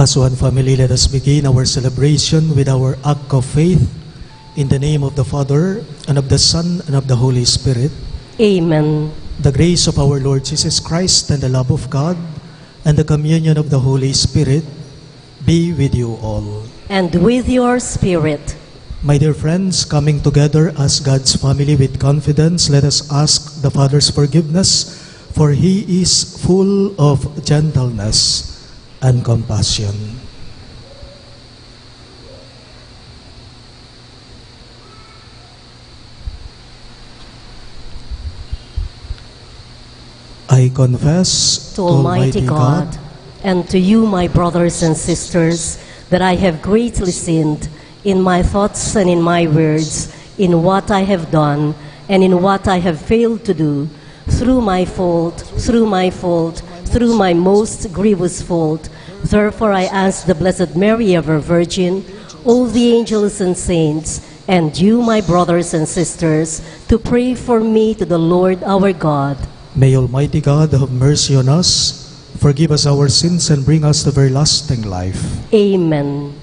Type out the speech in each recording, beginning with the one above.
As one family, let us begin our celebration with our act of faith in the name of the Father, and of the Son, and of the Holy Spirit. Amen. The grace of our Lord Jesus Christ, and the love of God, and the communion of the Holy Spirit be with you all. And with your spirit. My dear friends, coming together as God's family with confidence, let us ask the Father's forgiveness, for He is full of gentleness and compassion. I confess To Almighty God, and to you, my brothers and sisters, that I have greatly sinned in my thoughts and in my words, in what I have done and in what I have failed to do, through my most grievous fault. Therefore I ask the Blessed Mary, ever Virgin, all the angels and saints, and you, my brothers and sisters, to pray for me to the Lord our God. May Almighty God have mercy on us, forgive us our sins, and bring us to everlasting life. Amen.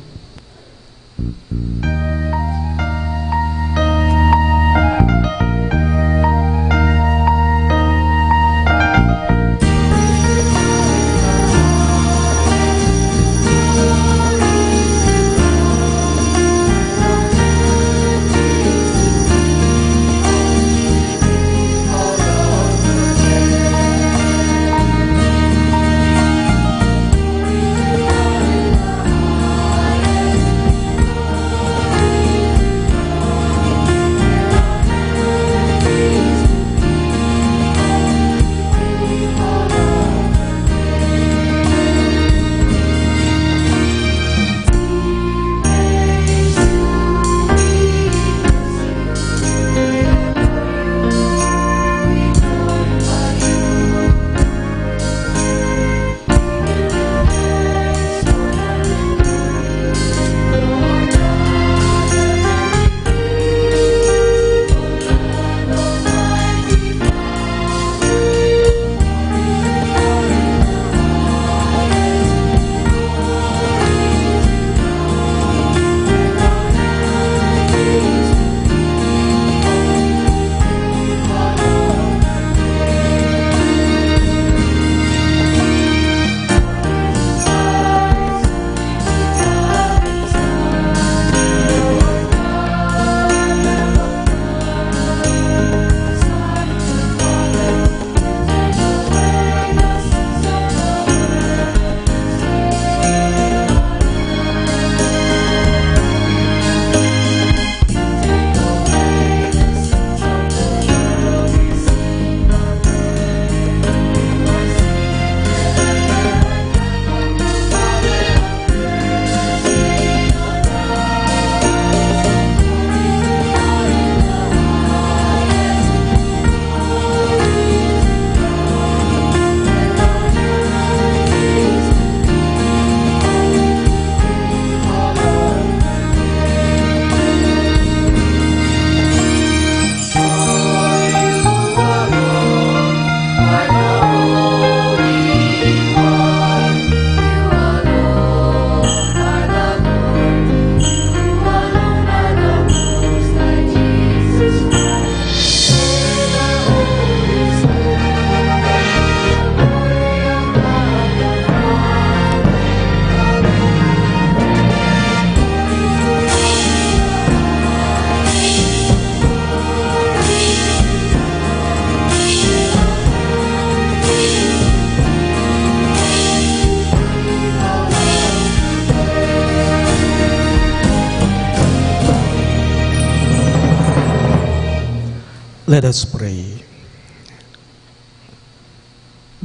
Let us pray.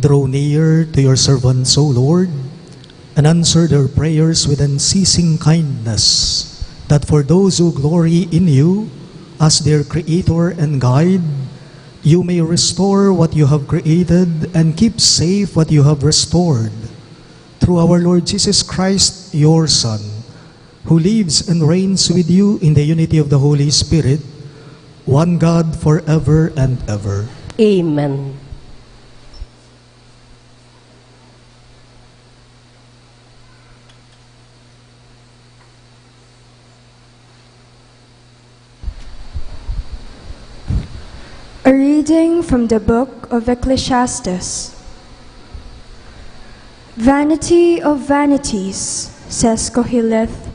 Draw near to your servants, O Lord, and answer their prayers with unceasing kindness, that for those who glory in you as their Creator and Guide, you may restore what you have created and keep safe what you have restored. Through our Lord Jesus Christ, your Son, who lives and reigns with you in the unity of the Holy Spirit, one God forever and ever. Amen. A reading from the book of Ecclesiastes. Vanity of vanities, says Koheleth.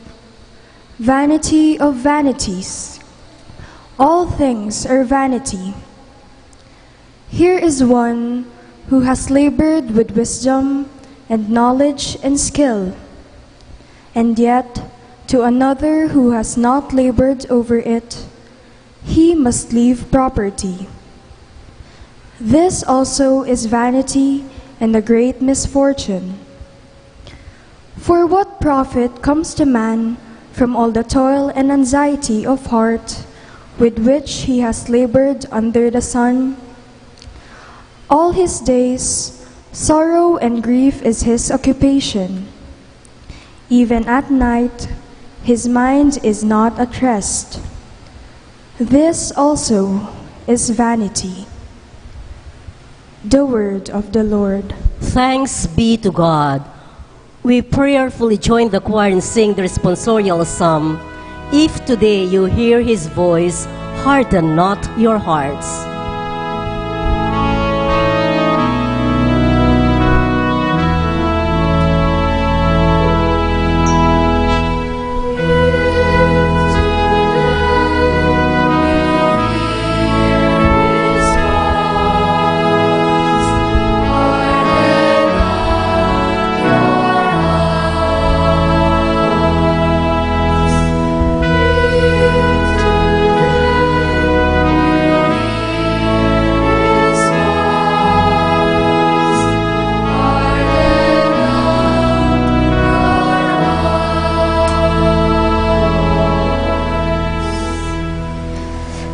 Vanity of vanities. All things are vanity. Here is one who has labored with wisdom and knowledge and skill, and yet to another who has not labored over it, he must leave property. This also is vanity and a great misfortune. For what profit comes to man from all the toil and anxiety of heart with which he has labored under the sun? All his days, sorrow and grief is his occupation. Even at night, his mind is not at rest. This also is vanity. The word of the Lord. Thanks be to God. We prayerfully join the choir in singing the responsorial psalm. If today you hear his voice, harden not your hearts.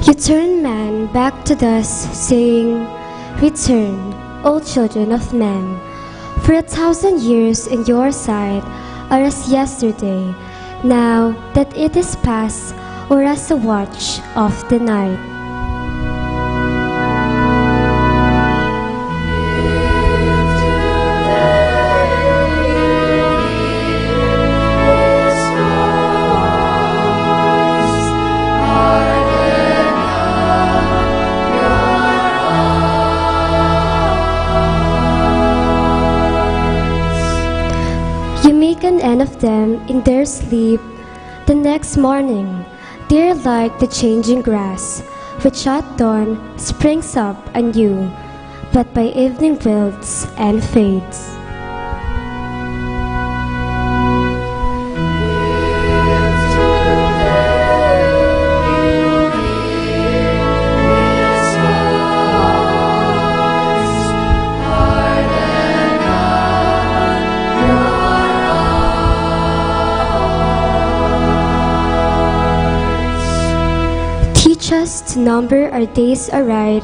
You turn man back to dust, saying, Return, O children of men. For 1,000 years in your sight are as yesterday, now that it is past, or as the watch of the night. An end of them in their sleep. The next morning, they are like the changing grass, which at dawn springs up anew, but by evening wilts and fades. Teach us to number our days aright,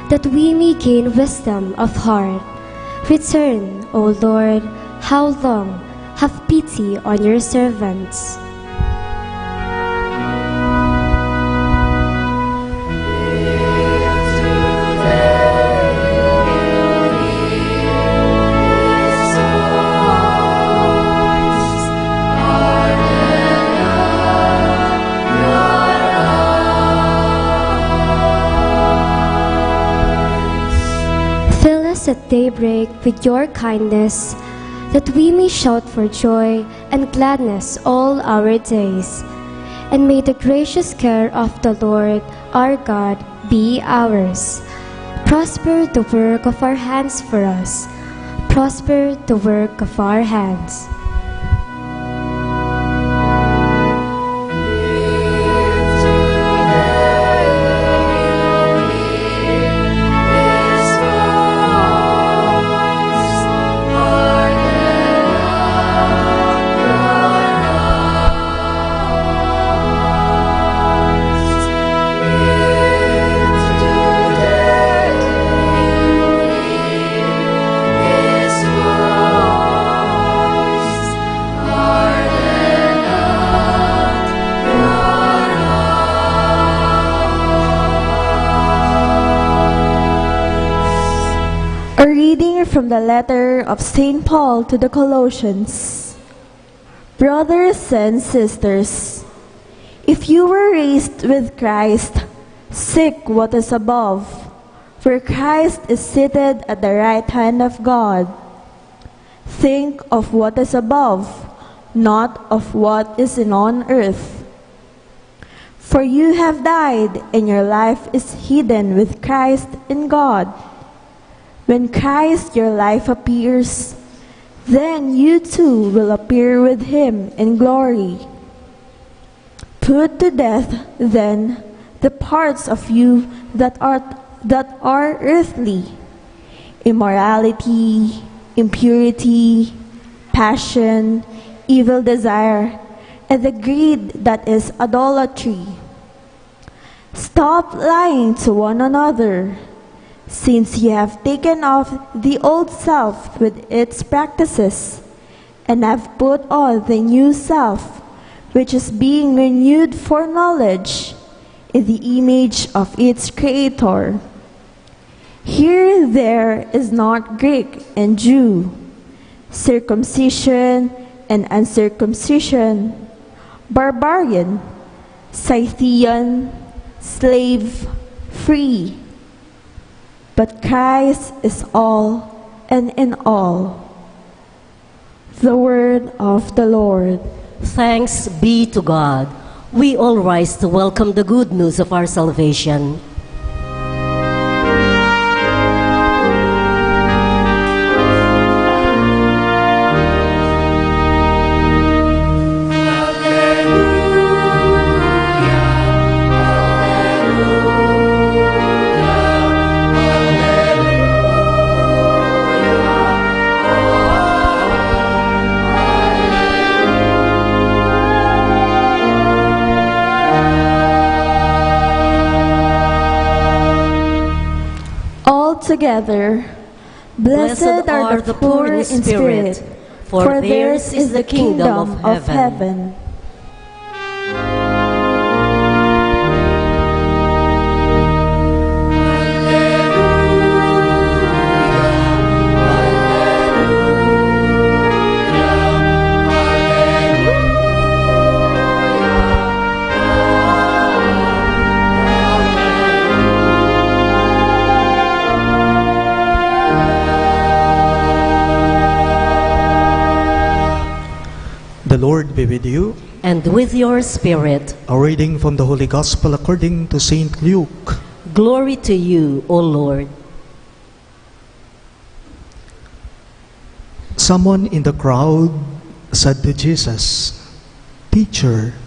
that we may gain wisdom of heart. Return, O Lord, how long? Have pity on your servants. At daybreak with your kindness, that we may shout for joy and gladness all our days. And may the gracious care of the Lord our God be ours. Prosper the work of our hands for us. Prosper the work of our hands. From the letter of St. Paul to the Colossians. Brothers and sisters, if you were raised with Christ, seek what is above, For Christ is seated at the right hand of God. Think of what is above, not of what is on earth. For you have died, and your life is hidden with Christ in God. When Christ your life appears, then you too will appear with him in glory. Put to death, then, the parts of you that are earthly: immorality, impurity, passion, evil desire, and the greed that is idolatry. Stop lying to one another, since ye have taken off the old self with its practices, and have put on the new self, which is being renewed for knowledge, in the image of its Creator. Here there is not Greek and Jew, circumcision and uncircumcision, barbarian, Scythian, slave, free. But Christ is all and in all. The word of the Lord. Thanks be to God. We all rise to welcome the good news of our salvation. Together, blessed are the poor in spirit, for theirs is the kingdom of heaven. The Lord be with you. And with your spirit. A reading from the Holy Gospel according to St. Luke. Glory to you, O Lord. Someone in the crowd said to Jesus, "Teacher,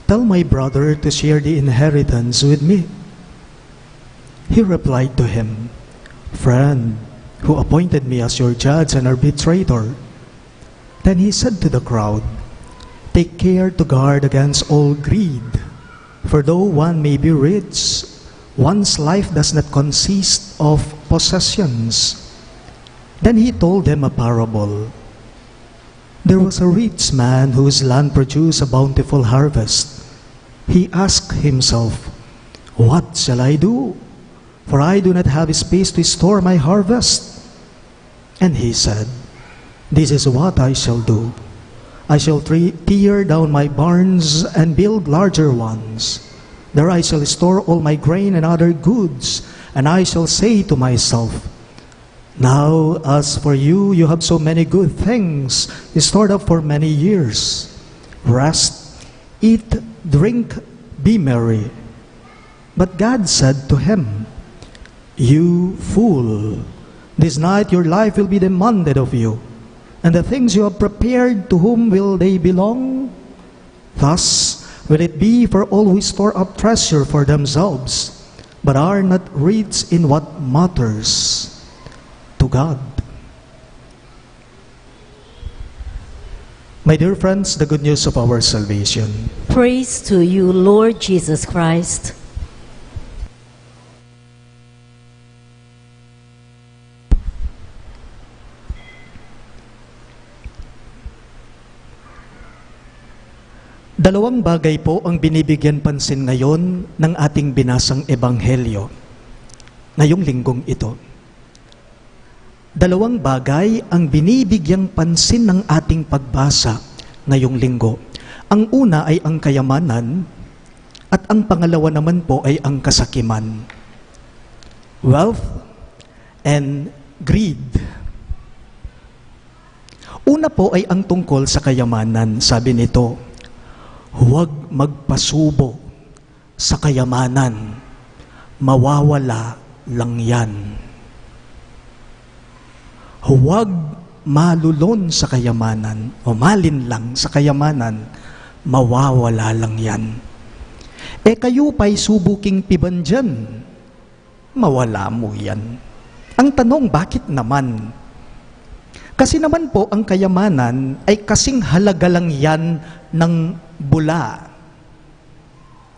tell my brother to share the inheritance with me." He replied to him, "Friend, who appointed me as your judge and arbitrator?" Then he said to the crowd, "Take care to guard against all greed, for though one may be rich, one's life does not consist of possessions." Then he told them a parable. There was a rich man whose land produced a bountiful harvest. He asked himself, "What shall I do? For I do not have space to store my harvest." And he said, "This is what I shall do. I shall tear down my barns and build larger ones. There I shall store all my grain and other goods, and I shall say to myself, 'Now, as for you, you have so many good things stored up for many years. Rest, eat, drink, be merry.' But God said to him, 'You fool, this night your life will be demanded of you. And the things you have prepared, to whom will they belong? Thus will it be for all who store up treasure for themselves, but are not rich in what matters to God." My dear friends, the good news of our salvation. Praise to you, Lord Jesus Christ. Dalawang bagay po ang binibigyan pansin ngayon ng ating binasang ebanghelyo ngayong linggong ito. Dalawang bagay ang binibigyang pansin ng ating pagbasa ngayong linggo. Ang una ay ang kayamanan at ang pangalawa naman po ay ang kasakiman. wealth, and greed. Una po ay ang tungkol sa kayamanan. Sabi nito, huwag magpasubo sa kayamanan, mawawala lang yan. Huwag malulon sa kayamanan o malinlang sa kayamanan, mawawala lang yan. Kayo pa'y subuking piban dyan, mawala mo yan. Ang tanong, bakit naman? Kasi naman po, ang kayamanan ay kasing halaga lang yan ng bula.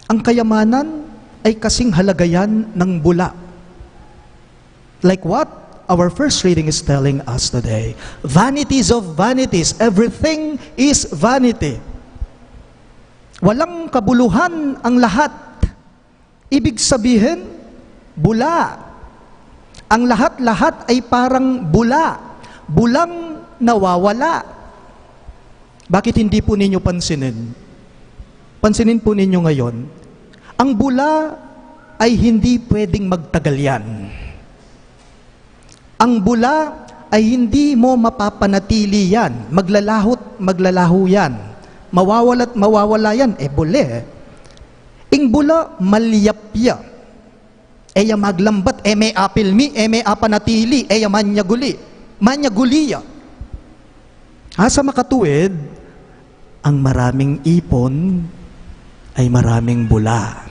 Ang kayamanan ay kasing halaga yan ng bula. Like what our first reading is telling us today. Vanities of vanities. Everything is vanity. Walang kabuluhan ang lahat. Ibig sabihin, bula. Ang lahat-lahat ay parang bula. Bulang nawawala. Bakit hindi po ninyo pansinin? Pansinin po ninyo ngayon, ang bula ay hindi pwedeng magtagal yan. Ang bula ay hindi mo mapapanatili yan. Maglalaho yan. Mawawala't mawawala yan. Bule. Ing bula, malyapya. Eya maglambat, may apilmi, may apanatili, manyaguli. Manyaguliya. Sa makatuwid, ang maraming ipon ay maraming bula.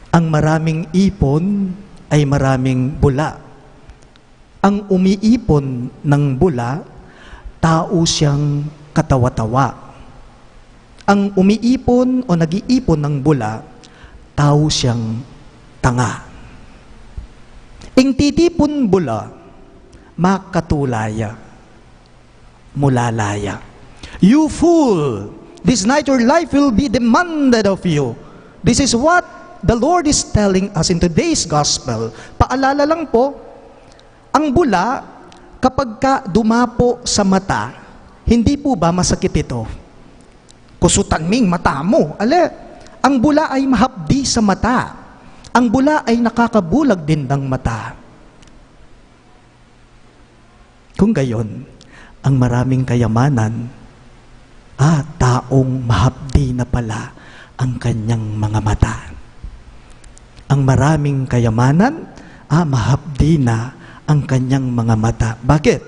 Ang maraming ipon ay maraming bula. Ang umiipon ng bula, tao siyang katawa-tawa. Ang umiipon o nag-iipon ng bula, tao siyang tanga. Ing titipon bula, makatulaya, mulalaya. You fool! This night your life will be demanded of you. This is what the Lord is telling us in today's gospel. Paalala lang po, ang bula, kapag ka dumapo sa mata, hindi po ba masakit ito? Kusutan ming mata mo. Ang bula ay mahapdi sa mata. Ang bula ay nakakabulag din ng mata. Kung gayon, ang maraming kayamanan, taong mahapdi na pala ang kanyang mga mata. Ang maraming kayamanan, mahapdi na ang kanyang mga mata. Bakit?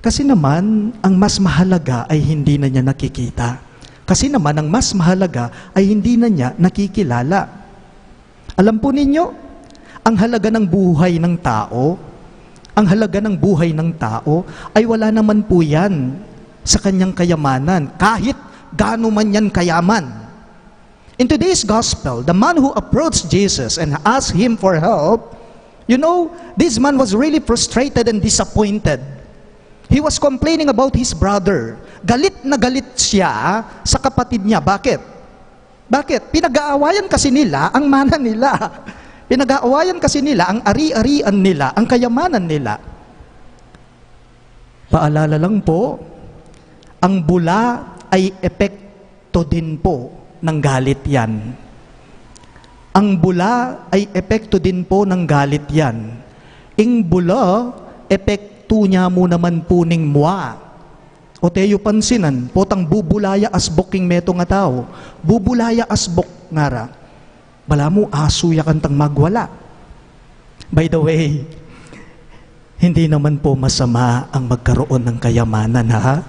Kasi naman, ang mas mahalaga ay hindi na niya nakikita. Kasi naman, ang mas mahalaga ay hindi na niya nakikilala. Alam po ninyo, ang halaga ng buhay ng tao, ang halaga ng buhay ng tao ay wala naman po yan sa kanyang kayamanan, kahit gaano man yan kayaman. In today's gospel, the man who approached Jesus and asked him for help, this man was really frustrated and disappointed. He was complaining about his brother. Galit na galit siya sa kapatid niya. Bakit? Pinag-aawayan kasi nila ang mana nila. Pinag-aawayan kasi nila ang ari-arian nila, ang kayamanan nila. Paalala lang po, ang bula ay epekto din po ng galit yan. Ang bula ay epekto din po ng galit yan. Ing bula, epekto niya mo naman po ning mua. O tayo pansinan, potang bubulaya asbok king meto nga tao. Bubulaya asbok nga ra. Bala mo, aso ya kantang magwala. By the way, hindi naman po masama ang magkaroon ng kayamanan, ha?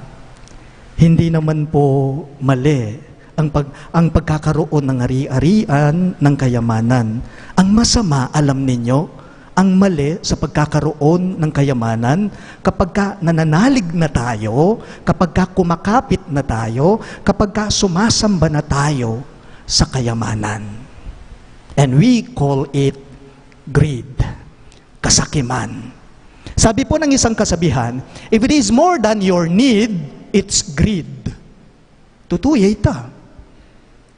Hindi naman po mali ang pagkakaroon ng ari-arian ng kayamanan. Ang masama, alam ninyo, ang mali sa pagkakaroon ng kayamanan, kapag ka nananalig na tayo, kapag ka kumakapit na tayo, kapag ka sumasamba na tayo sa kayamanan. And we call it greed, kasakiman. Sabi po ng isang kasabihan, if it is more than your need, it's greed. Tutuyay ta.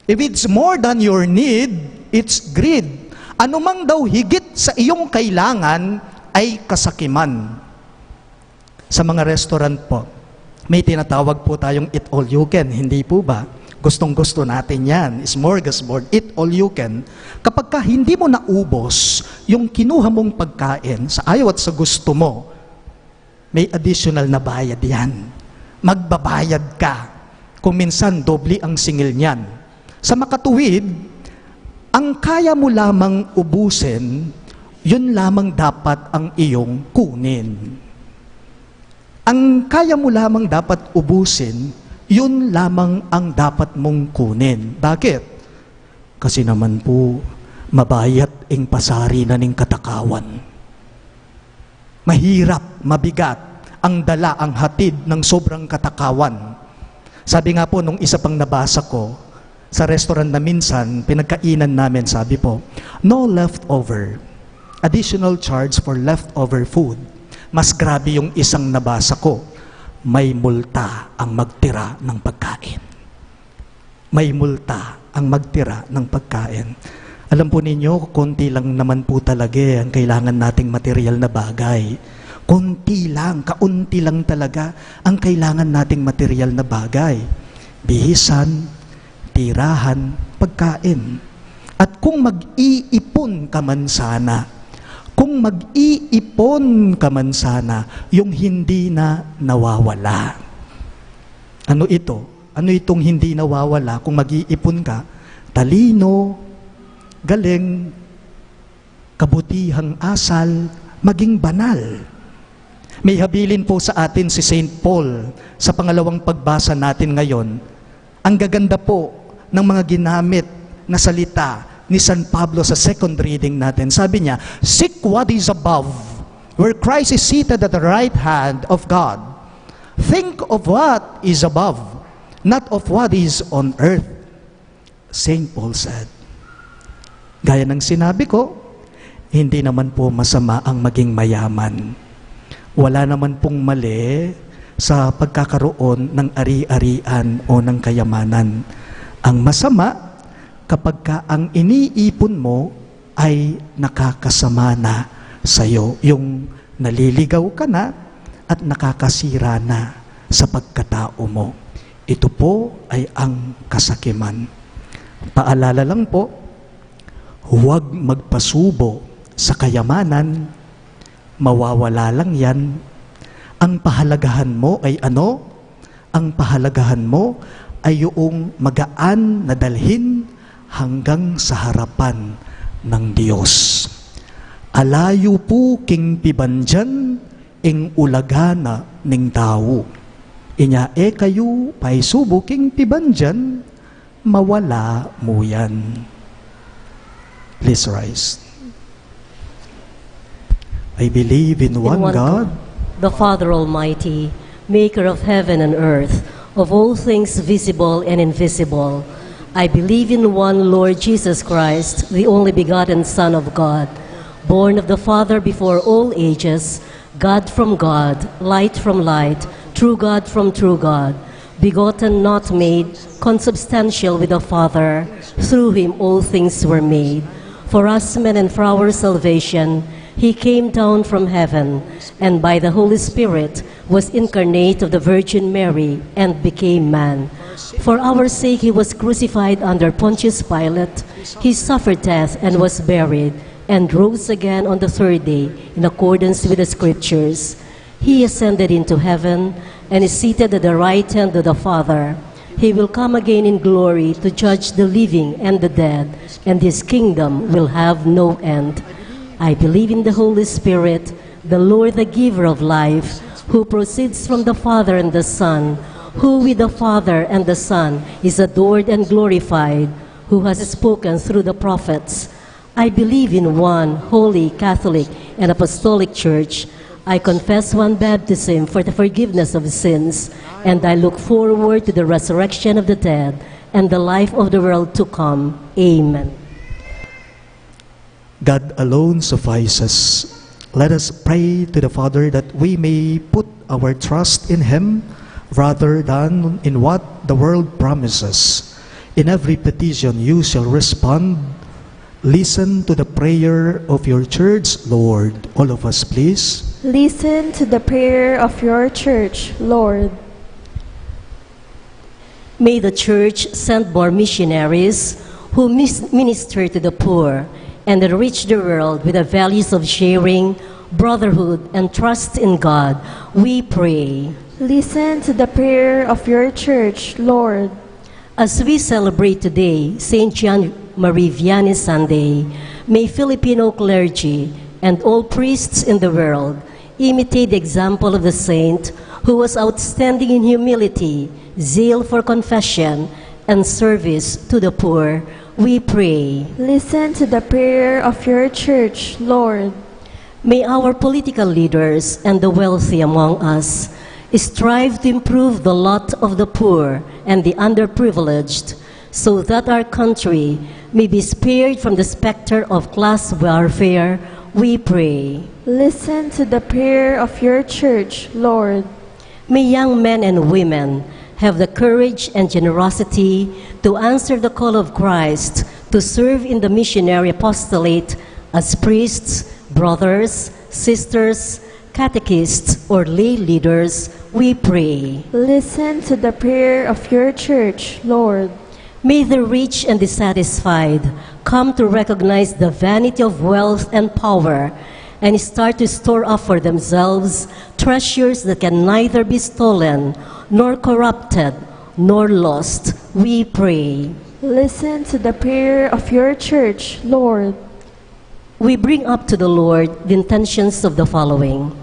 If it's more than your need, it's greed. Ano mang daw higit sa iyong kailangan ay kasakiman. Sa mga restaurant po, may tinatawag po tayong eat all you can, hindi po ba? Gustong-gusto natin yan. Smorgasbord, eat all you can. Kapag ka hindi mo naubos yung kinuha mong pagkain sa ayaw at sa gusto mo, may additional na bayad yan. Magbabayad ka. Kung minsan, doble ang singil niyan. Sa makatuwid, ang kaya mo lamang ubusin, yun lamang dapat ang iyong kunin. Ang kaya mo lamang dapat ubusin, yun lamang ang dapat mong kunin. Bakit? Kasi naman po, mabayat ing pasari na ning katakawan. Mahirap, mabigat, ang dala, ang hatid ng sobrang katakawan. Sabi nga po, nung isa pang nabasa ko, sa restaurant na minsan, pinagkainan namin, sabi po, no leftover, additional charge for leftover food. Mas grabe yung isang nabasa ko, may multa ang magtira ng pagkain. May multa ang magtira ng pagkain. Alam po ninyo, konti lang naman po talaga ang kailangan nating material na bagay. Konti lang, kaunti lang talaga ang kailangan nating material na bagay. Bihisan, tirahan, pagkain. At kung mag-iipon ka man sana, yung hindi na nawawala. Ano ito? Ano itong hindi nawawala kung mag-iipon ka? Talino, galing, kabutihang asal, maging banal. May habilin po sa atin si St. Paul sa pangalawang pagbasa natin ngayon. Ang gaganda po ng mga ginamit na salita ni San Pablo sa second reading natin. Sabi niya, seek what is above, where Christ is seated at the right hand of God. Think of what is above, not of what is on earth. St. Paul said, gaya ng sinabi ko, hindi naman po masama ang maging mayaman. Wala naman pong mali sa pagkakaroon ng ari-arian o ng kayamanan. Ang masama, kapag ka ang iniipon mo ay nakakasama na sa'yo. Yung naliligaw ka na at nakakasira na sa pagkatao mo. Ito po ay ang kasakiman. Paalala lang po, huwag magpasubo sa kayamanan, mawawala lang yan. Ang pahalagahan mo ay ano? Ang pahalagahan mo ay yung magaan na dalhin hanggang sa harapan ng Diyos. Alayo po king pibanjan ing ulagana ning tao. Inya kayo paisubo king pibanjan, mawala mo yan. Please rise. I believe in one God, the Father Almighty, maker of heaven and earth, of all things visible and invisible. I believe in one Lord Jesus Christ, the only begotten Son of God, born of the Father before all ages, God from God, light from light, true God from true God, begotten, not made, consubstantial with the Father. Through him all things were made. For us men and for our salvation, he came down from heaven, and by the Holy Spirit was incarnate of the Virgin Mary and became man. For our sake he was crucified under Pontius Pilate. He suffered death and was buried, and rose again on the third day in accordance with the Scriptures. He ascended into heaven and is seated at the right hand of the Father. He will come again in glory to judge the living and the dead, and his kingdom will have no end. I believe in the Holy Spirit, the Lord, the giver of life, who proceeds from the Father and the Son, who with the Father and the Son is adored and glorified, who has spoken through the prophets. I believe in one holy, Catholic, and Apostolic Church. I confess one baptism for the forgiveness of sins, and I look forward to the resurrection of the dead and the life of the world to come. Amen. God alone suffices. Let us pray to the Father that we may put our trust in him rather than in what the world promises. In every petition you shall respond. Listen to the prayer of your church, Lord. All of us, please. Listen to the prayer of your church, Lord. May the Church send more missionaries who minister to the poor and enrich the world with the values of sharing, brotherhood, and trust in God. We pray. Listen to the prayer of your Church, Lord. As we celebrate today St. John Marie Vianney Sunday, may Filipino clergy and all priests in the world imitate the example of the saint who was outstanding in humility, zeal for confession, and service to the poor. We pray. Listen to the prayer of your Church, Lord. May our political leaders and the wealthy among us strive to improve the lot of the poor and the underprivileged, so that our country may be spared from the specter of class warfare. We pray. Listen to the prayer of your Church, Lord. May young men and women have the courage and generosity to answer the call of Christ to serve in the missionary apostolate as priests, brothers, sisters, catechists, or lay leaders. We pray. Listen to the prayer of your Church, Lord. May the rich and dissatisfied come to recognize the vanity of wealth and power and start to store up for themselves treasures that can neither be stolen, nor corrupted, nor lost. We pray. Listen to the prayer of your Church, Lord. We bring up to the Lord the intentions of the following: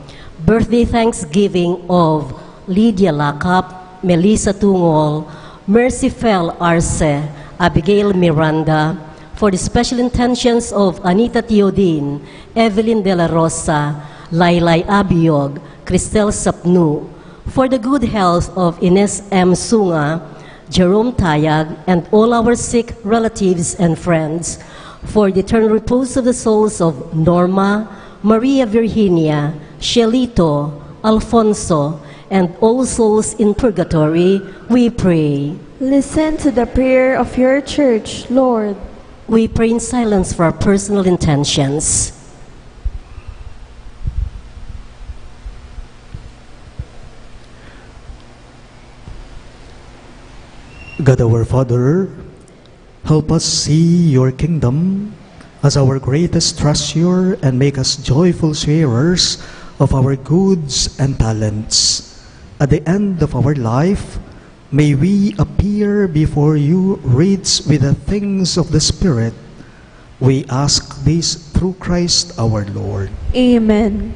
birthday thanksgiving of Lydia Lacap, Melissa Tungol, Mercy Fel Arce, Abigail Miranda, for the special intentions of Anita Teodin, Evelyn De La Rosa, Laylay Abiog, Cristel Sapnu, for the good health of Ines M. Sunga, Jerome Tayag, and all our sick relatives and friends, for the eternal repose of the souls of Norma, Maria Virginia, Shelito, Alfonso, and all souls in purgatory. We pray. Listen to the prayer of your Church, Lord. We pray in silence for our personal intentions. God our Father, help us see your kingdom as our greatest treasure and make us joyful sharers of our goods and talents. At the end of our life, may we appear before you rich with the things of the Spirit. We ask this through Christ our Lord. Amen.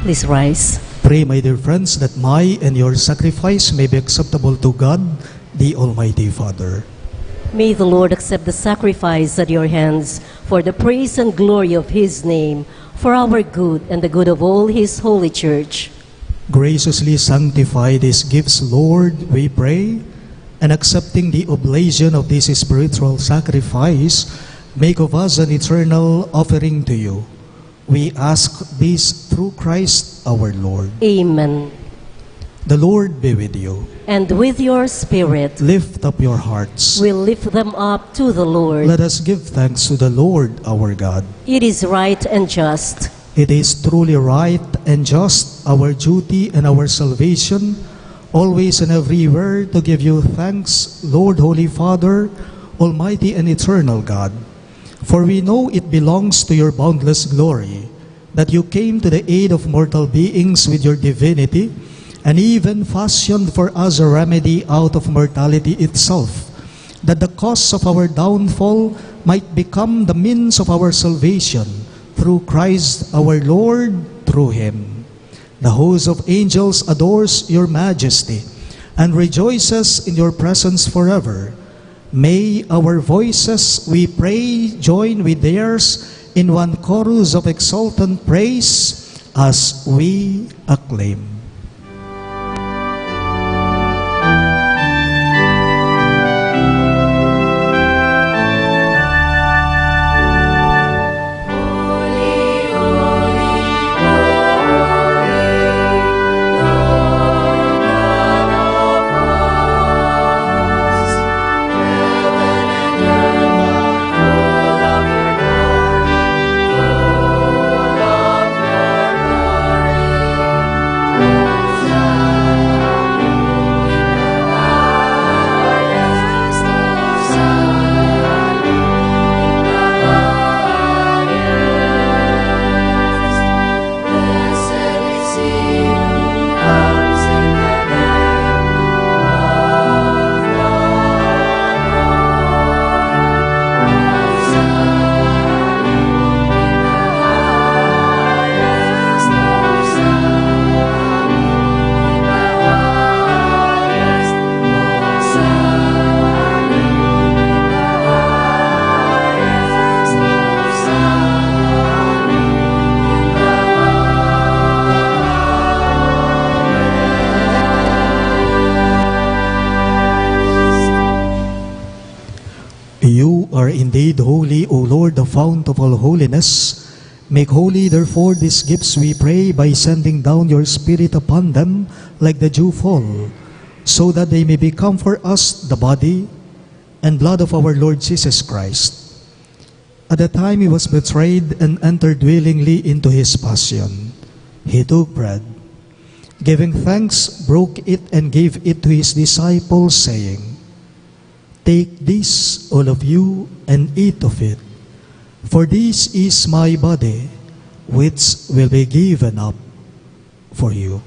Please rise. Pray, my dear friends, that my and your sacrifice may be acceptable to God, the Almighty Father. May the Lord accept the sacrifice at your hands for the praise and glory of his name, for our good and the good of all his holy church. Graciously sanctify these gifts, Lord, we pray, and accepting the oblation of this spiritual sacrifice, make of us an eternal offering to you. We ask this through Christ our Lord. Amen. The Lord be with you. And with your spirit, Lift up your hearts. we lift them up to the Lord. Let us give thanks to the Lord our God. It is right and just. It is truly right and just, our duty and our salvation, always and everywhere to give you thanks, Lord, Holy Father, Almighty and eternal God. For we know it belongs to your boundless glory that you came to the aid of mortal beings with your divinity, and even fashioned for us a remedy out of mortality itself, that the cause of our downfall might become the means of our salvation, through Christ our Lord, through him. The host of angels adores your majesty and rejoices in your presence forever. May our voices, we pray, join with theirs in one chorus of exultant praise as we acclaim. You are indeed holy, O Lord, the fount of all holiness. Make holy, therefore, these gifts, we pray, by sending down your Spirit upon them like the dewfall, so that they may become for us the body and blood of our Lord Jesus Christ. At the time he was betrayed and entered willingly into his passion, he took bread, giving thanks, broke it, and gave it to his disciples, saying, "Take this, all of you, and eat of it, for this is my body, which will be given up for you."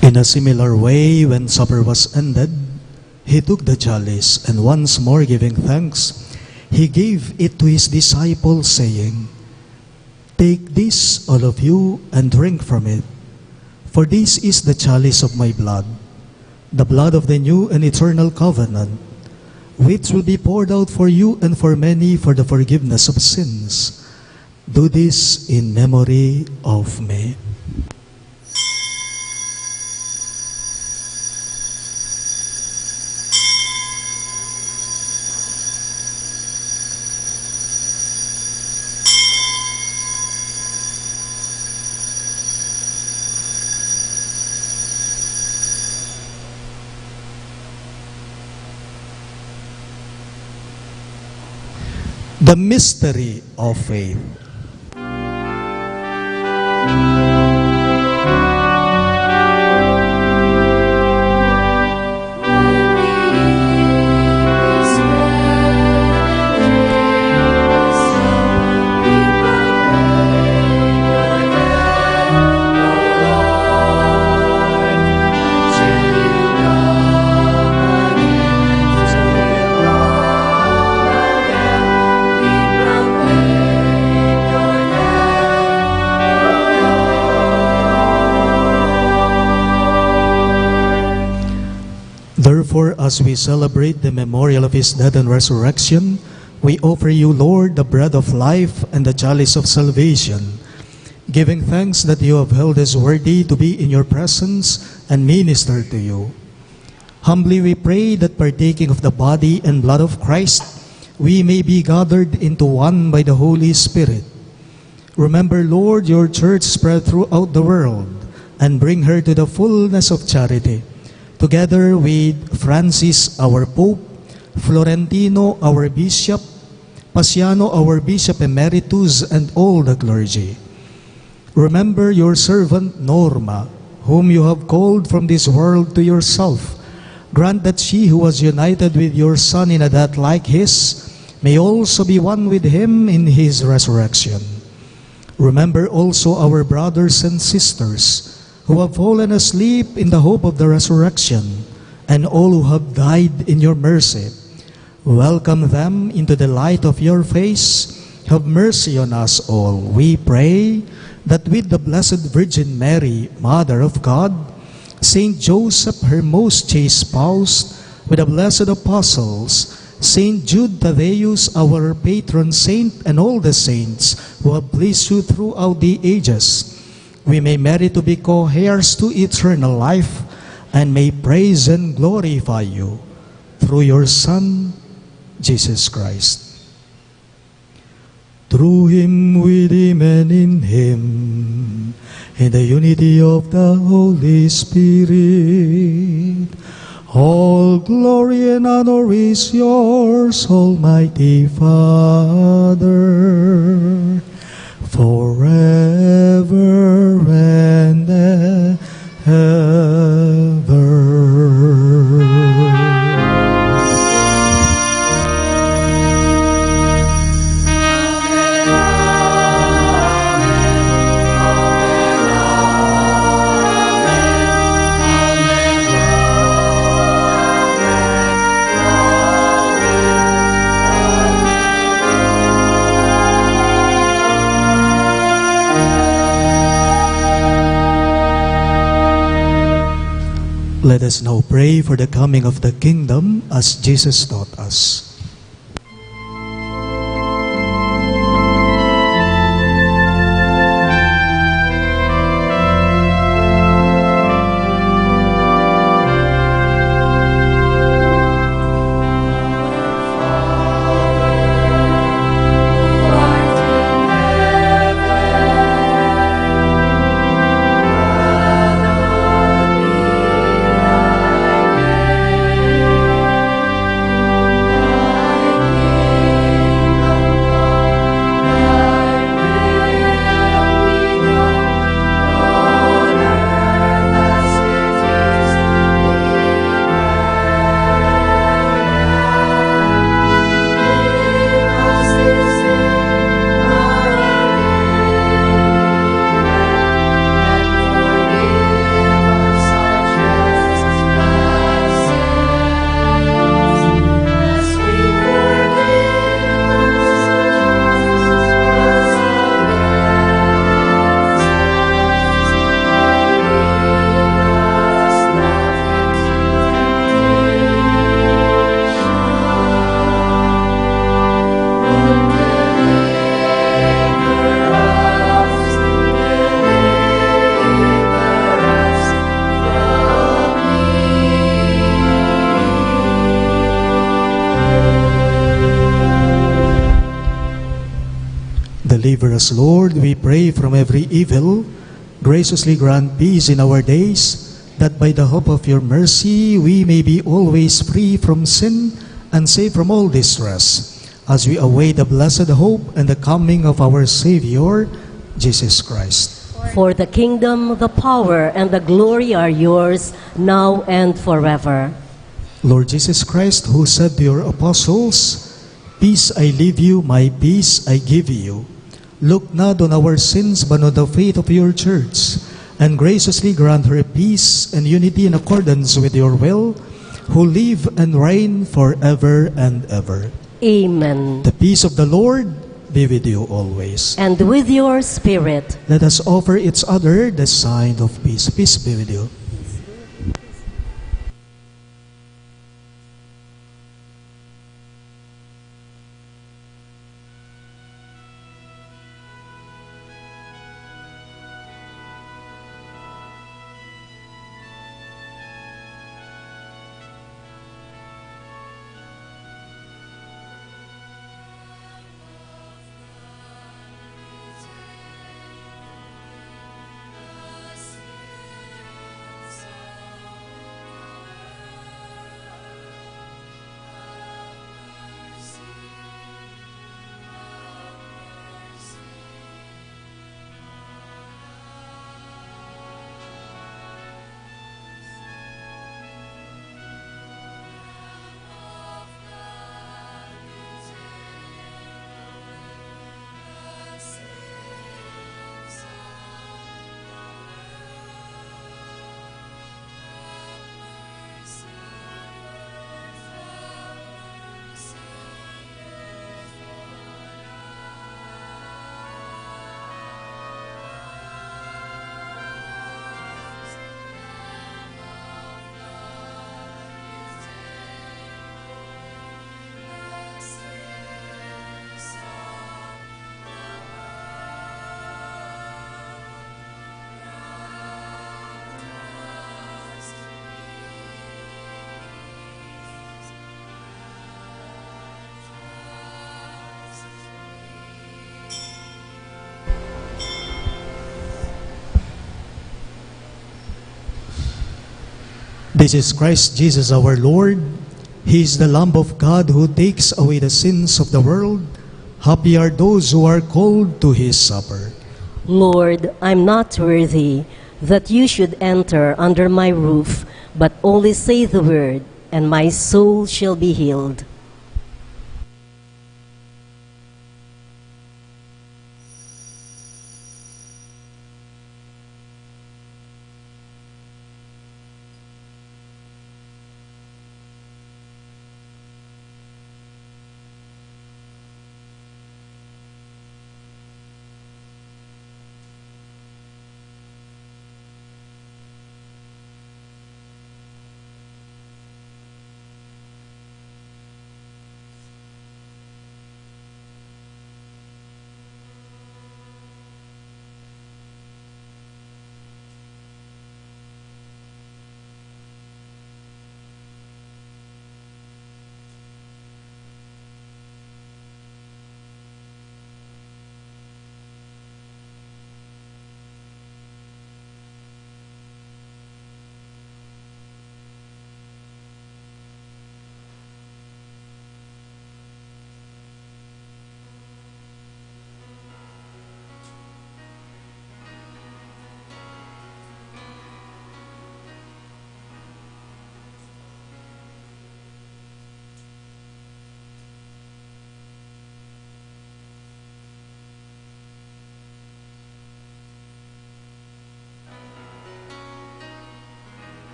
In a similar way, when supper was ended, he took the chalice, and once more giving thanks, he gave it to his disciples, saying, "Take this, all of you, and drink from it, for this is the chalice of my blood, the blood of the new and eternal covenant, which will be poured out for you and for many for the forgiveness of sins. Do this in memory of me." The mystery of faith. Therefore, as we celebrate the memorial of his death and resurrection, we offer you, Lord, the bread of life and the chalice of salvation, giving thanks that you have held us worthy to be in your presence and minister to you. Humbly we pray that partaking of the body and blood of Christ, we may be gathered into one by the Holy Spirit. Remember, Lord, your church spread throughout the world, and bring her to the fullness of charity, together with Francis, our Pope, Florentino, our Bishop, Pasiano, our Bishop Emeritus, and all the clergy. Remember your servant Norma, whom you have called from this world to yourself. Grant that she who was united with your Son in a death like his may also be one with him in his resurrection. Remember also our brothers and sisters who have fallen asleep in the hope of the resurrection, and all who have died in your mercy. Welcome them into the light of your face. Have mercy on us all, we pray, that with the Blessed Virgin Mary, Mother of God, Saint Joseph, her most chaste spouse, with the blessed apostles, Saint Jude Thaddeus, our patron saint, and all the saints who have pleased you throughout the ages, we may merit to be co-heirs to eternal life, and may praise and glorify you through your Son, Jesus Christ. Through him, with him, and in him, in the unity of the Holy Spirit, all glory and honor is yours, Almighty Father, forever and ever. Let us now pray for the coming of the kingdom as Jesus taught us. Deliver us, Lord, we pray, from every evil. Graciously grant peace in our days, that by the hope of your mercy we may be always free from sin and safe from all distress, as we await the blessed hope and the coming of our Savior, Jesus Christ. For the kingdom, the power, and the glory are yours, now and forever. Lord Jesus Christ, who said to your apostles, "Peace I leave you, my peace I give you," look not on our sins, but on the faith of your church, and graciously grant her peace and unity in accordance with your will, who live and reign forever and ever. Amen. The peace of the Lord be with you always. And with your spirit. Let us offer each other the sign of peace. Peace be with you. This is Christ Jesus our Lord. He is the Lamb of God who takes away the sins of the world. Happy are those who are called to his supper. Lord, I'm not worthy that you should enter under my roof, but only say the word, and my soul shall be healed.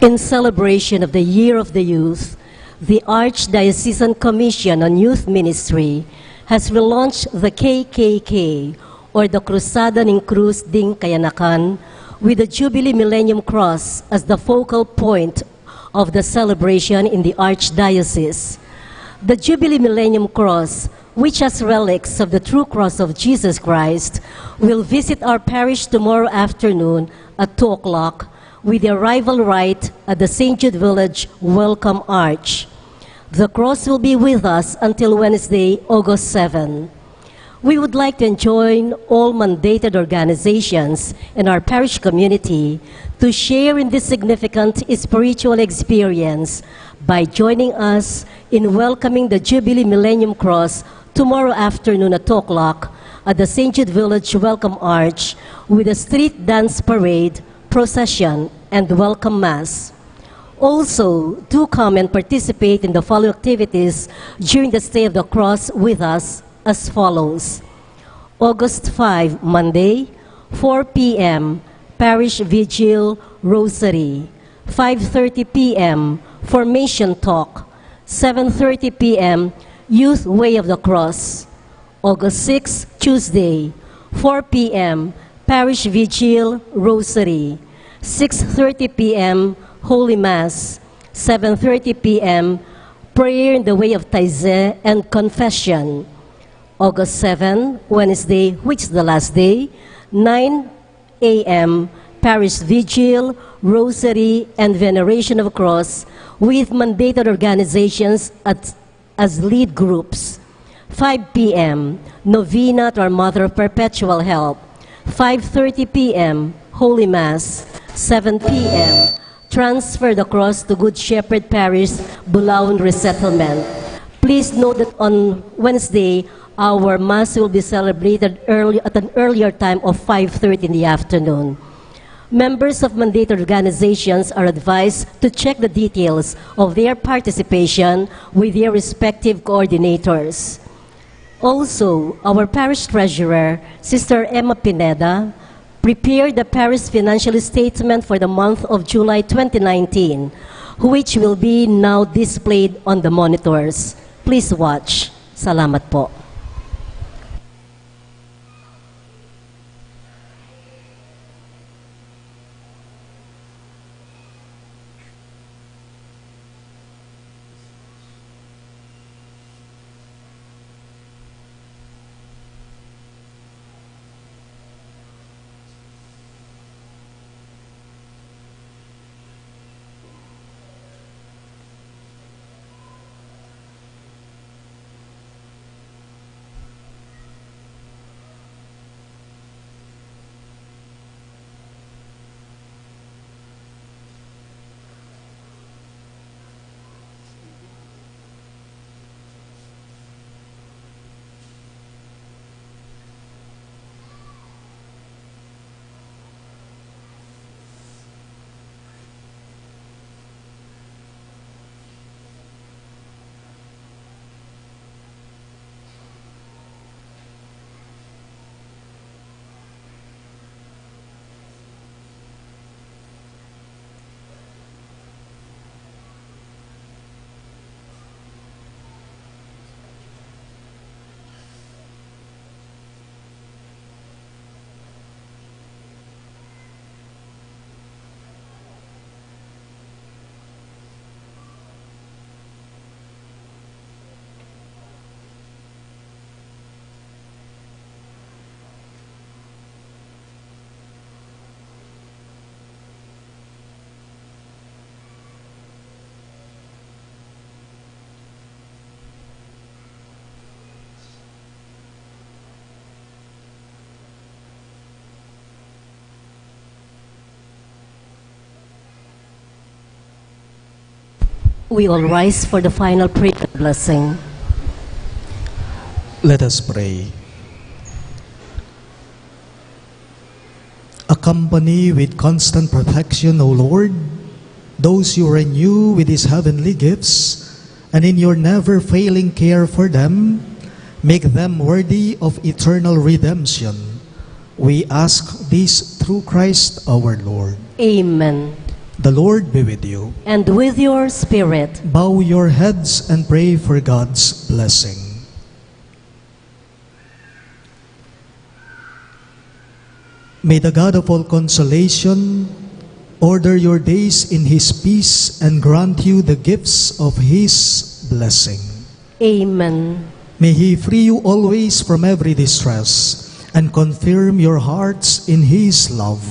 In celebration of the Year of the Youth, the Archdiocesan Commission on Youth Ministry has relaunched the KKK, or the Cruzada ng Cruz ding Kayanakan, with the Jubilee Millennium Cross as the focal point of the celebration in the Archdiocese. The Jubilee Millennium Cross, which has relics of the true cross of Jesus Christ, will visit our parish tomorrow afternoon at 2 o'clock with the arrival rite at the St. Jude Village Welcome Arch. The cross will be with us until Wednesday, August 7. We would like to join all mandated organizations in our parish community to share in this significant spiritual experience by joining us in welcoming the Jubilee Millennium Cross tomorrow afternoon at 2 o'clock at the St. Jude Village Welcome Arch with a street dance parade, procession, and welcome mass. Also, do come and participate in the following activities during the stay of the cross with us as follows. August 5, Monday, 4 p.m., Parish Vigil Rosary. 5:30 p.m., Formation Talk. 7:30 p.m., Youth Way of the Cross. August 6, Tuesday, 4 p.m., Parish Vigil Rosary. 6:30 p.m., Holy Mass. 7:30 p.m., Prayer in the Way of Taizé and Confession. August 7, Wednesday, which is the last day, 9 a.m., Parish Vigil, Rosary, and Veneration of Cross with mandated organizations as lead groups. 5 p.m., Novena to our Mother of Perpetual Help. 5:30 p.m., Holy Mass. 7 p.m., Transfer the Cross to Good Shepherd Parish, Bulaon Resettlement. Please note that on Wednesday, our Mass will be celebrated at an earlier time of 5:30 in the afternoon. Members of mandated organizations are advised to check the details of their participation with their respective coordinators. Also, our parish treasurer, Sister Emma Pineda, prepared the parish financial statement for the month of July 2019, which will be now displayed on the monitors. Please watch. Salamat po. We all rise for the final prayer and blessing. Let us pray. Accompany with constant protection, O Lord, those you renew with these heavenly gifts, and in your never-failing care for them, make them worthy of eternal redemption. We ask this through Christ our Lord. Amen. The Lord be with you. And with your spirit. Bow your heads and pray for God's blessing. May the God of all consolation order your days in His peace and grant you the gifts of His blessing. Amen. May He free you always from every distress and confirm your hearts in His love.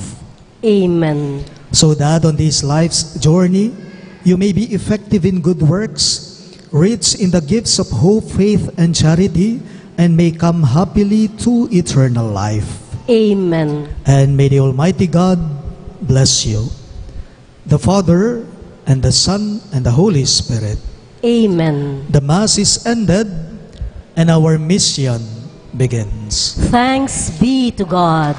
Amen. So that on this life's journey, you may be effective in good works, rich in the gifts of hope, faith, and charity, and may come happily to eternal life. Amen. And may the Almighty God bless you, the Father, and the Son, and the Holy Spirit. Amen. The Mass is ended, and our mission begins. Thanks be to God.